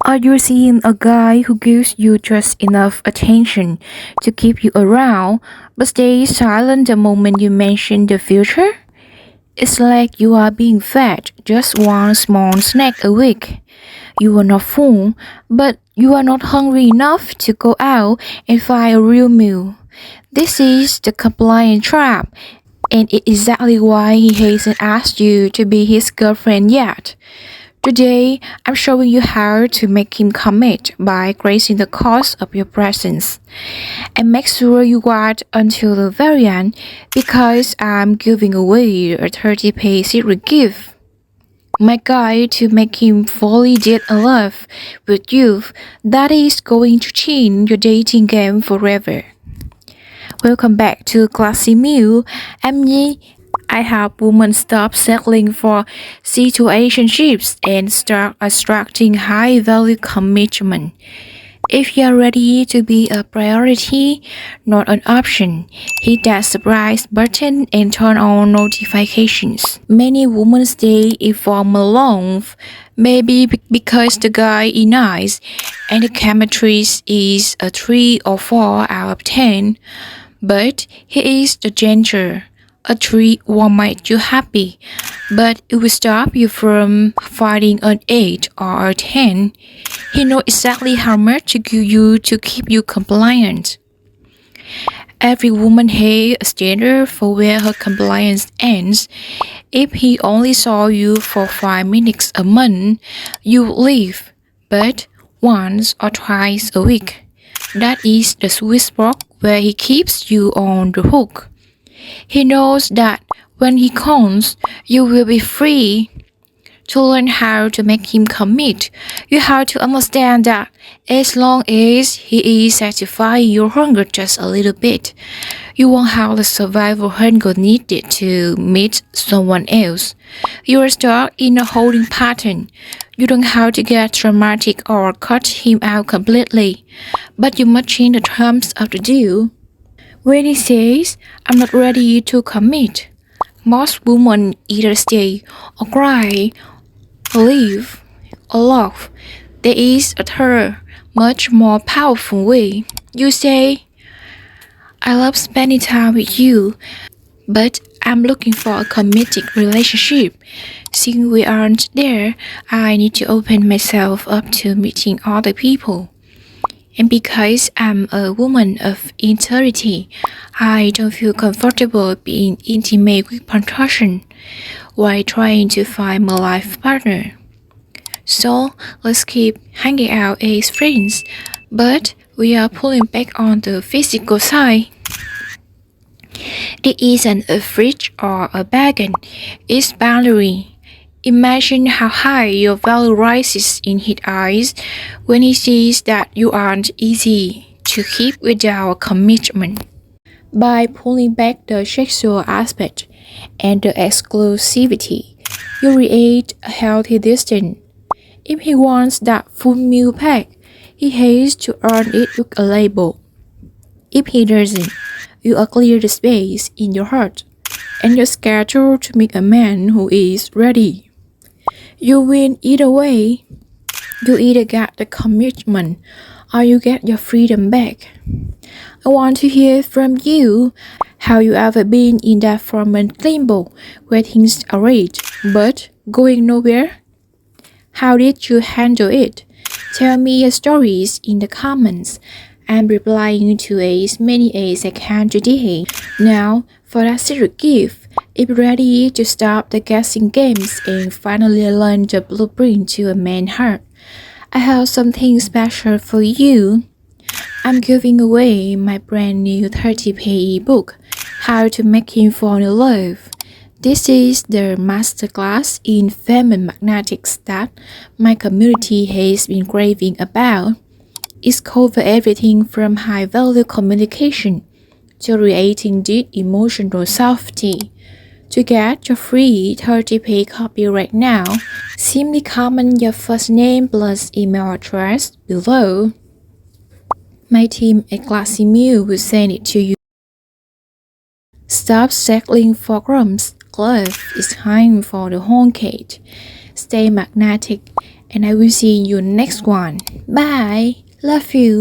Are you seeing a guy who gives you just enough attention to keep you around, but stays silent the moment you mention the future? It's like you are being fed just one small snack a week. You are not full, but you are not hungry enough to go out and find a real meal. This is the compliance trap, and it's exactly why he hasn't asked you to be his girlfriend yet. Today, I'm showing you how to make him commit by raising the cost of your presence. And make sure you wait until the very end because I'm giving away a 30-page secret gift. My guide to make him fully dead in love with you that is going to change your dating game forever. Welcome back to Classy Muse. I'm Nhi. I help women stop settling for situationships and start attracting high-value commitment. If you're ready to be a priority, not an option, hit that subscribe button and turn on notifications. Many women stay informal long, maybe because the guy is nice and the chemistry is a 3 or 4 out of 10, but he is the danger. A 3 won't make you happy, but it will stop you from finding an 8 or a 10. He knows exactly how much to give you to keep you compliant. Every woman has a standard for where her compliance ends. If he only saw you for 5 minutes a month, you would leave, but once or twice a week. That is the sweet spot where he keeps you on the hook. He knows that when he comes, you will be free. To learn how to make him commit, you have to understand that as long as he is satisfying your hunger just a little bit, you won't have the survival hunger needed to meet someone else. You are stuck in a holding pattern. You don't have to get dramatic or cut him out completely, but you must change the terms of the deal. When he says, I'm not ready to commit, most women either stay or cry or leave or laugh. There is a third, much more powerful way. You say, I love spending time with you, but I'm looking for a committed relationship. Since we aren't there, I need to open myself up to meeting other people. And because I'm a woman of integrity, I don't feel comfortable being intimate with one person while trying to find my life partner. So let's keep hanging out as friends, but we are pulling back on the physical side. It isn't a fridge or a bargain, it's boundary. Imagine how high your value rises in his eyes when he sees that you aren't easy to keep without commitment. By pulling back the sexual aspect and the exclusivity, you create a healthy distance. If he wants that full meal pack, he has to earn it with a label. If he doesn't, you are clear the space in your heart and your schedule to meet a man who is ready. You win either way. You either get the commitment or you get your freedom back. I want to hear from you. Have you ever been in that formal limbo where things are right but going nowhere? How did you handle it? Tell me your stories in the comments. I'm replying to as many as I can today. Now, for that secret gift, if ready to stop the guessing games and finally learn the blueprint to a man's heart, I have something special for you. I'm giving away my brand new 30-page ebook, How to Make Him Fall in Love. This is the masterclass in feminine magnetics that my community has been raving about. It covers everything from high-value communication to creating deep emotional safety. To get your free 30-page copy right now, simply comment your first name plus email address below. My team at Classy Muse will send it to you. Stop settling for crumbs. Love is time for the whole cake. Stay magnetic and I will see you next one. Bye. Love you.